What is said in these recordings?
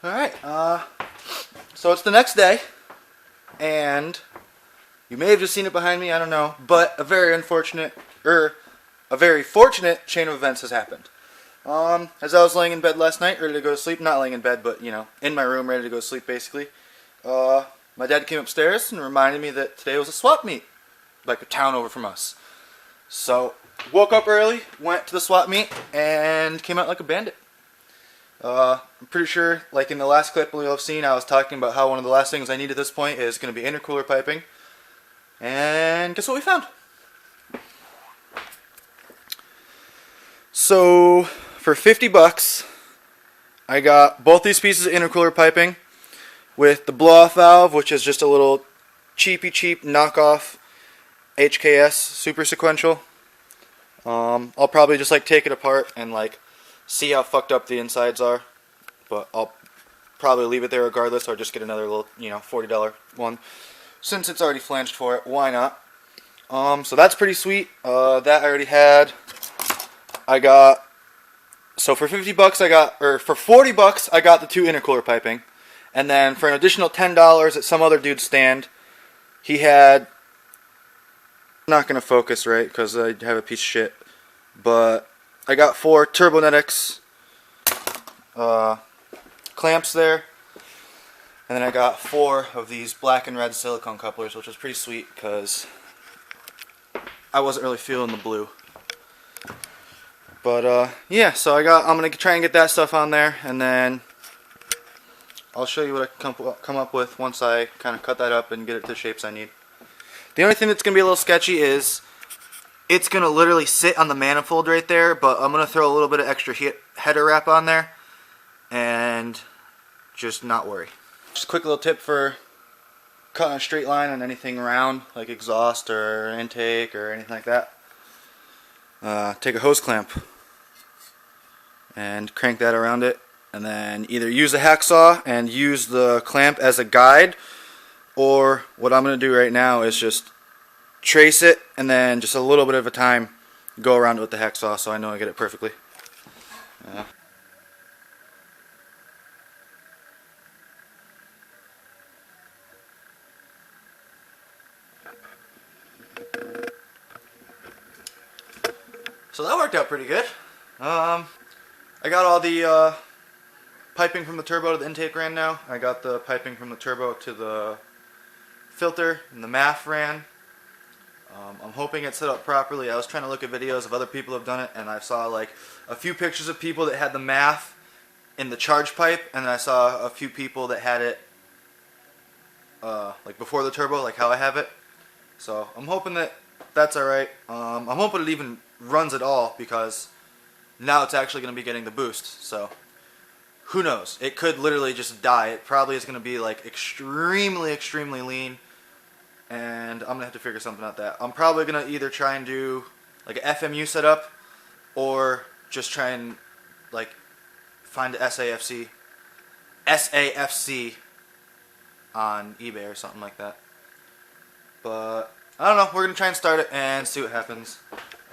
Alright, so it's the next day, and you may have just seen it behind me, I don't know, but a very fortunate chain of events has happened. As I was laying in bed last night, ready to go to sleep, not laying in bed, but, you know, in my room, ready to go to sleep, basically, my dad came upstairs and reminded me that today was a swap meet, like a town over from us. So, woke up early, went to the swap meet, and came out like a bandit. I'm pretty sure, like in the last clip you'll have seen, I was talking about how one of the last things I need at this point is going to be intercooler piping. And guess what we found? So, for 50 bucks, I got both these pieces of intercooler piping with the blow-off valve, which is just a little cheap knockoff HKS super sequential. I'll probably just like take it apart and like see how fucked up the insides are, but I'll probably leave it there regardless, or just get another little, you know, $40 one. Since it's already flanged for it, why not? So that's pretty sweet. That I already had. So for 50 bucks I got, or for 40 bucks I got the two intercooler piping, and then for an additional $10 at some other dude's stand, he had, not gonna focus right because I have a piece of shit, but I got 4 Turbonetics clamps there, and then I got 4 of these black and red silicone couplers, which was pretty sweet because I wasn't really feeling the blue. But yeah, so I'm gonna try and get that stuff on there, and then I'll show you what I can come up with once I kind of cut that up and get it to the shapes I need. The only thing that's gonna be a little sketchy is it's going to literally sit on the manifold right there, but I'm going to throw a little bit of extra header wrap on there and just not worry. Just a quick little tip for cutting a straight line on anything round, like exhaust or intake or anything like that. Take a hose clamp and crank that around it, and then either use a hacksaw and use the clamp as a guide, or what I'm going to do right now is just trace it, and then just a little bit of a time go around it with the hacksaw so I know I get it perfectly. So that worked out pretty good. I got all the piping from the turbo to the intake ran now. I got the piping from the turbo to the filter, and the MAF ran. I'm hoping it's set up properly. I was trying to look at videos of other people who have done it, and I saw like a few pictures of people that had the MAF in the charge pipe, and then I saw a few people that had it like before the turbo, like how I have it. So I'm hoping that that's alright. I'm hoping it even runs at all, because now it's actually going to be getting the boost. So who knows? It could literally just die. It probably is going to be like extremely lean. And I'm going to have to figure something out that. I'm probably going to either try and do like an FMU setup, or just try and like find a SAFC on eBay or something like that. But I don't know, we're going to try and start it and see what happens.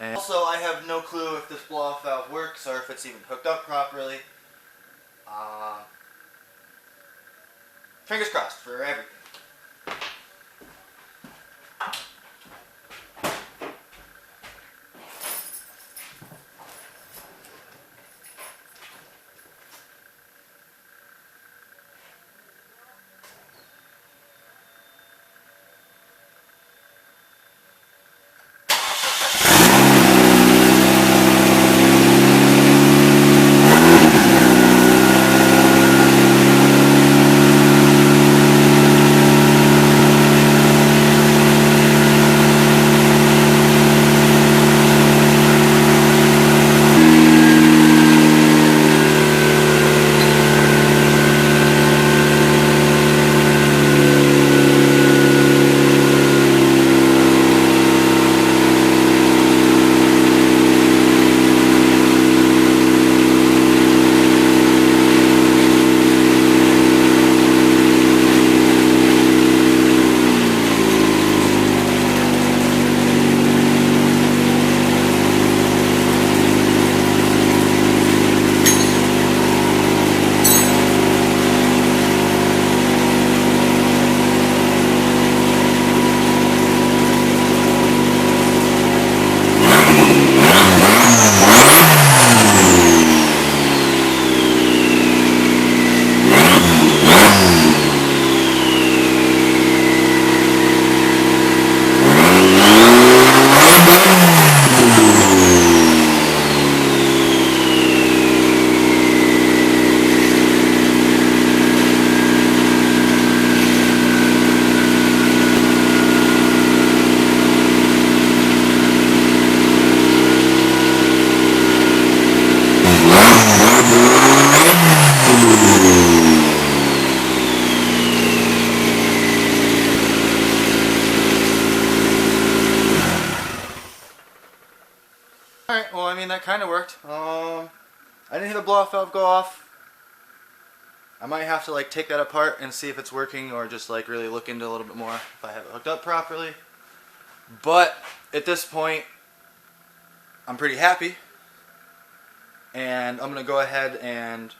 And also, I have no clue if this blow-off valve works or if it's even hooked up properly. Fingers crossed for everything. I mean, that kind of worked. I didn't hear the blow-off valve go off. I might have to like take that apart and see if it's working, or just like really look into it a little bit more if I have it hooked up properly. But at this point, I'm pretty happy, and I'm gonna go ahead and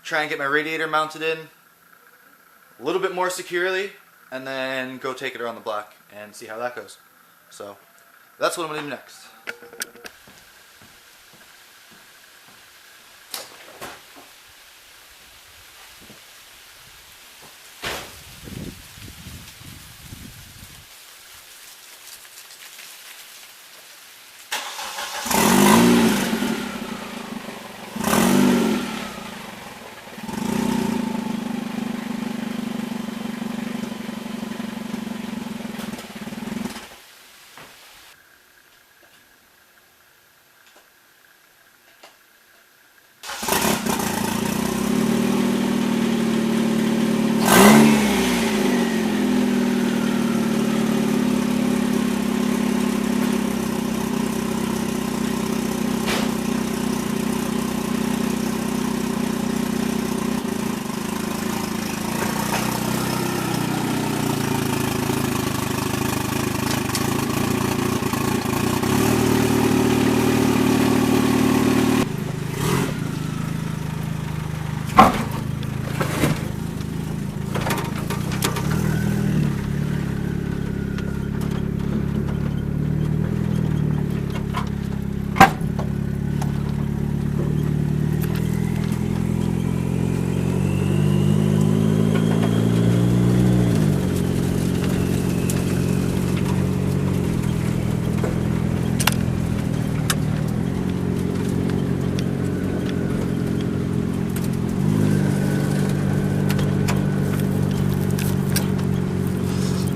try and get my radiator mounted in a little bit more securely, and then go take it around the block and see how that goes. So that's what I'm gonna do next.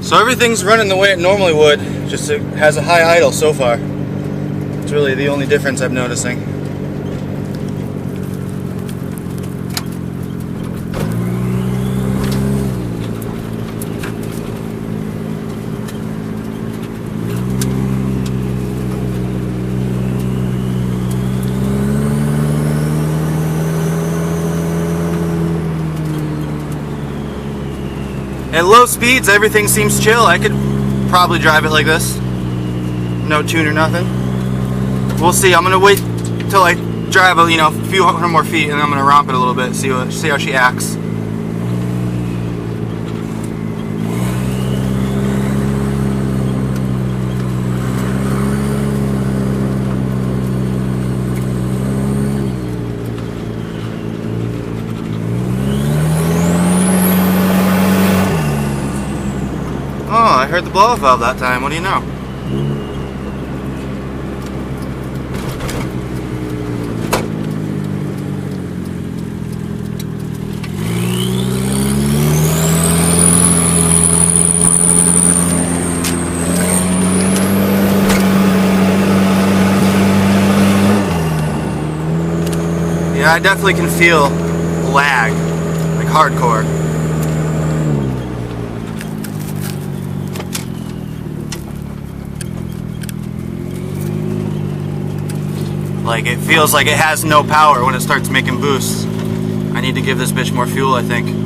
So everything's running the way it normally would, just it has a high idle so far. It's really the only difference I'm noticing. At low speeds, everything seems chill. I could probably drive it like this. No tune or nothing. We'll see. I'm gonna wait till I drive a few hundred more feet, and then I'm gonna romp it a little bit, see how she acts. I heard the blow-off valve that time. What do you know? Yeah, I definitely can feel lag, like hardcore. Like, it feels like it has no power when it starts making boosts. I need to give this bitch more fuel, I think.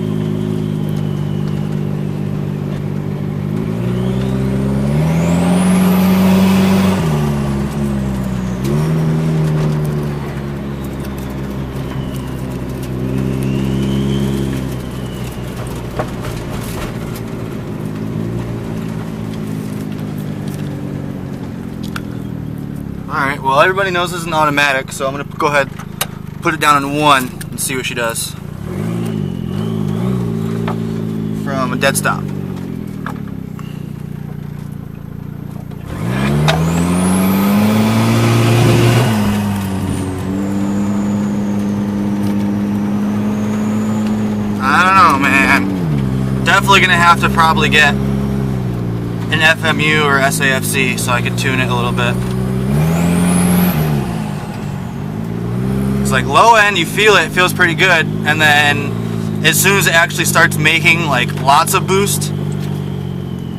Alright, well, everybody knows this is an automatic, so I'm going to go ahead and put it down in 1 and see what she does. From a dead stop. I don't know, man. Definitely going to have to probably get an FMU or SAFC so I could tune it a little bit. It's like low end, you feel it, feels pretty good, and then as soon as it actually starts making like lots of boost,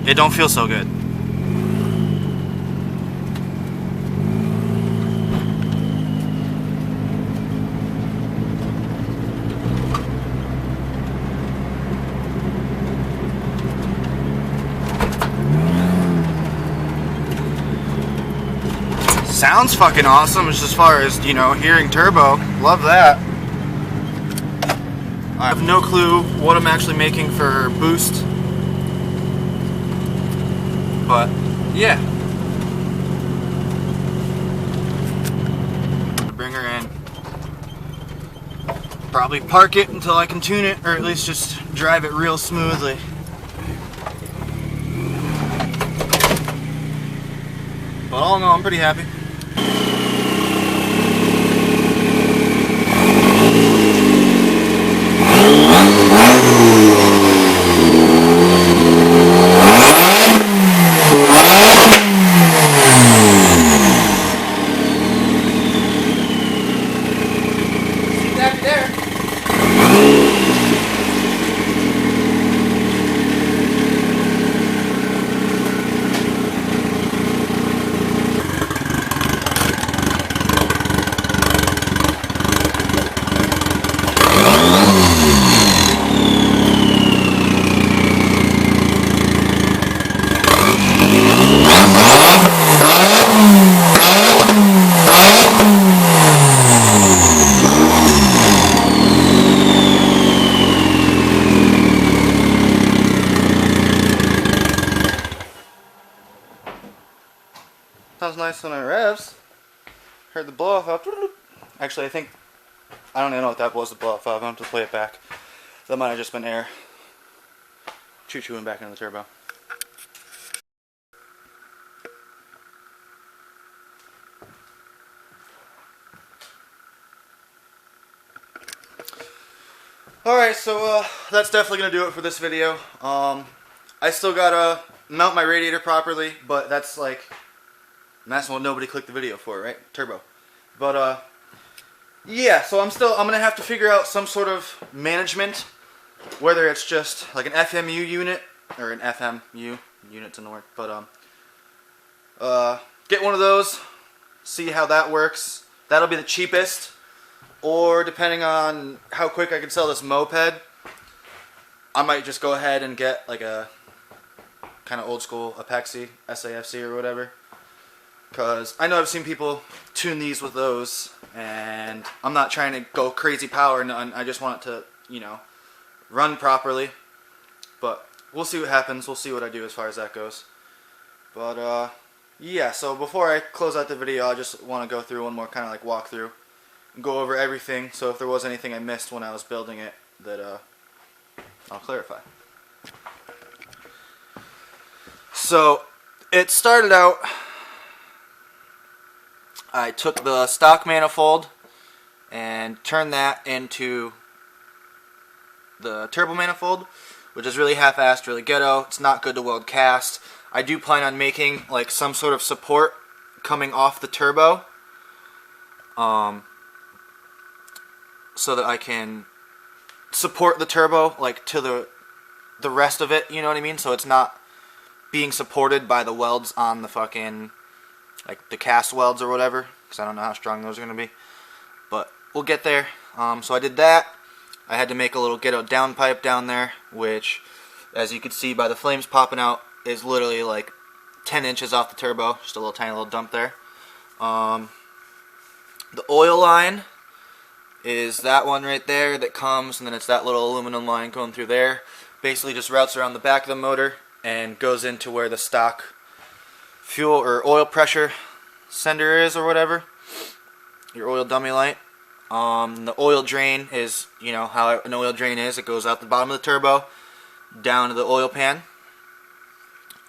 it don't feel so good. Sounds fucking awesome as far as, you know, hearing turbo. Love that. I have no clue what I'm actually making for boost. But, yeah. Bring her in. Probably park it until I can tune it, or at least just drive it real smoothly. But all in all, I'm pretty happy. See that there? Sounds nice when it revs. Heard the blow off valve. Actually, I don't even know what that was, the blow off valve. I'm going to play it back. That might have just been air choo-chooing back into the turbo. Alright, so that's definitely going to do it for this video. I still got to mount my radiator properly, but that's like... that's what nobody clicked the video for, right? Turbo. But, yeah, so I'm going to have to figure out some sort of management, whether it's just like an FMU unit, or an FMU, units in the word, but, get one of those, see how that works. That'll be the cheapest, or depending on how quick I can sell this moped, I might just go ahead and get like a kind of old school Apexi, SAFC or whatever. Because I know I've seen people tune these with those, and I'm not trying to go crazy power, none. I just want it to, you know, run properly. But we'll see what happens. We'll see what I do as far as that goes. But, yeah, so before I close out the video, I just want to go through one more kind of like walkthrough and go over everything. So if there was anything I missed when I was building it, that I'll clarify. So it started out... I took the stock manifold and turned that into the turbo manifold, which is really half-assed, really ghetto. It's not good to weld cast. I do plan on making like some sort of support coming off the turbo, so that I can support the turbo like to the rest of it. You know what I mean? So it's not being supported by the welds on the fucking, like the cast welds or whatever, because I don't know how strong those are going to be. But we'll get there. So I did that. I had to make a little ghetto downpipe down there, which, as you can see by the flames popping out, is literally like 10 inches off the turbo. Just a little tiny little dump there. The oil line is that one right there that comes, and then it's that little aluminum line going through there. Basically just routes around the back of the motor and goes into where the stock fuel or oil pressure sender is or whatever, your oil dummy light. The oil drain is, you know how an oil drain is. It goes out the bottom of the turbo down to the oil pan.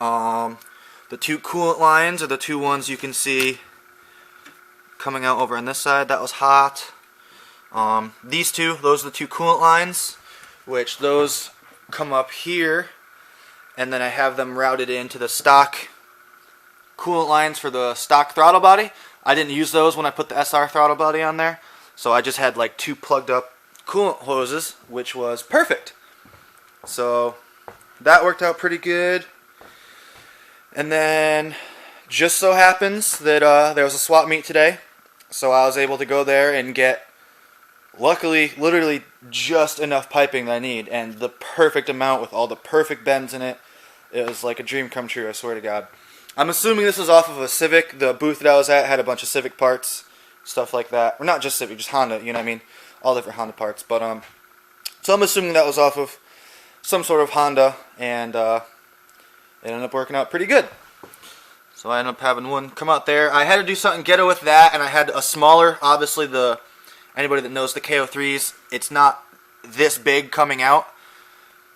The two coolant lines are the two ones you can see coming out over on this side. That was hot. These two, those are the two coolant lines, which those come up here, and then I have them routed into the stock coolant lines for the stock throttle body. I didn't use those when I put the SR throttle body on there, so I just had like two plugged up coolant hoses, which was perfect. So that worked out pretty good. And then just so happens that there was a swap meet today, so I was able to go there and get, luckily, literally just enough piping that I need, and the perfect amount with all the perfect bends in it. It was like a dream come true, I swear to God. I'm assuming this is off of a Civic. The booth that I was at had a bunch of Civic parts, stuff like that. Or not just Civic, just Honda, you know what I mean? All different Honda parts. But so I'm assuming that was off of some sort of Honda, and it ended up working out pretty good. So I ended up having one come out there. I had to do something ghetto with that, and I had a smaller, obviously anybody that knows the KO3s, it's not this big coming out.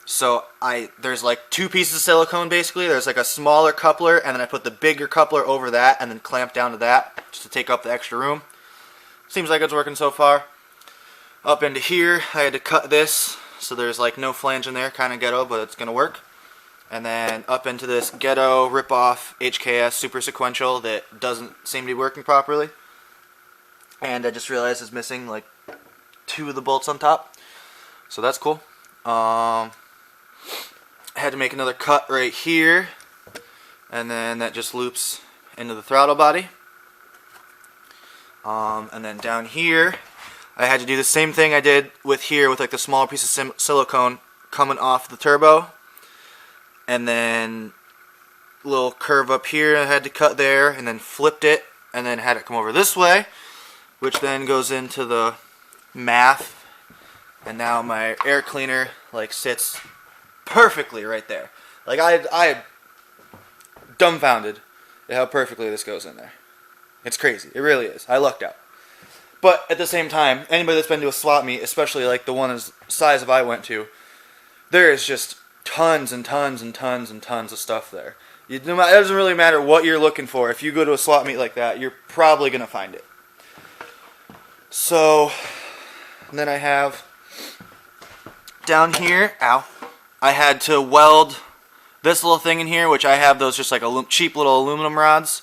So there's like 2 pieces of silicone basically. There's like a smaller coupler, and then I put the bigger coupler over that and then clamp down to that just to take up the extra room. Seems like it's working so far. Up into here, I had to cut this, so there's like no flange in there, kind of ghetto, but it's going to work. And then up into this ghetto rip-off HKS super sequential that doesn't seem to be working properly. And I just realized it's missing like 2 of the bolts on top. So that's cool. I had to make another cut right here, and then that just loops into the throttle body. And then down here, I had to do the same thing I did with here with like the smaller piece of silicone coming off the turbo. And then a little curve up here I had to cut there, and then flipped it, and then had it come over this way, which then goes into the math. And now my air cleaner like sits perfectly right there. Like I dumbfounded at how perfectly this goes in there. It's crazy. It really is. I lucked out. But at the same time, anybody that's been to a swap meet, especially like the one as size of I went to, there is just tons and tons and tons and tons of stuff there. It doesn't really matter what you're looking for. If you go to a swap meet like that, you're probably going to find it. So, and then I have down here, I had to weld this little thing in here, which I have those just like cheap little aluminum rods,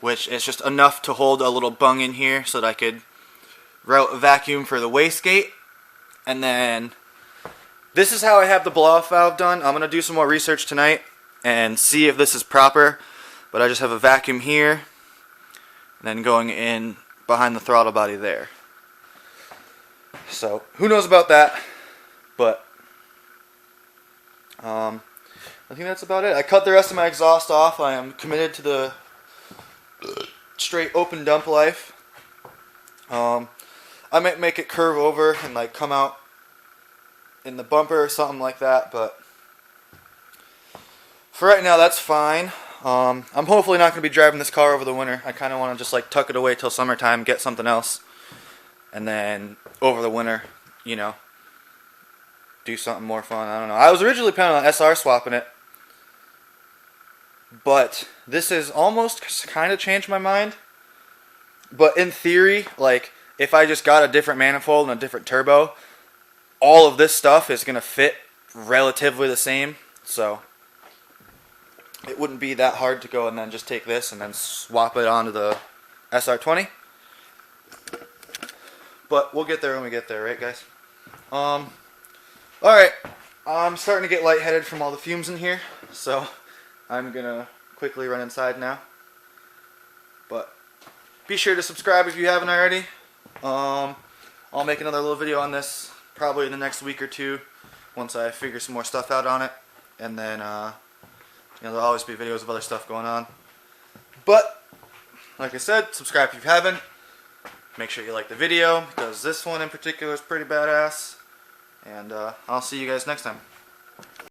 which is just enough to hold a little bung in here so that I could route vacuum for the wastegate. And then this is how I have the blow-off valve done. I'm going to do some more research tonight and see if this is proper. But I just have a vacuum here, and then going in behind the throttle body there. So, who knows about that? But, I think that's about it. I cut the rest of my exhaust off. I am committed to the straight open dump life. I might make it curve over and like come out in the bumper or something like that, but for right now that's fine. I'm hopefully not going to be driving this car over the winter. I kind of want to just like tuck it away till summertime, get something else, and then over the winter, you know, do something more fun. I don't know. I was originally planning on SR swapping it, but this has almost kind of changed my mind. But in theory, like if I just got a different manifold and a different turbo, all of this stuff is going to fit relatively the same, so it wouldn't be that hard to go and then just take this and then swap it onto the SR20. But we'll get there when we get there, right guys? Alright, I'm starting to get lightheaded from all the fumes in here, so I'm going to quickly run inside now. But be sure to subscribe if you haven't already. I'll make another little video on this probably in the next week or two once I figure some more stuff out on it. And then, you know, there'll always be videos of other stuff going on. But, like I said, subscribe if you haven't. Make sure you like the video, because this one in particular is pretty badass. And I'll see you guys next time.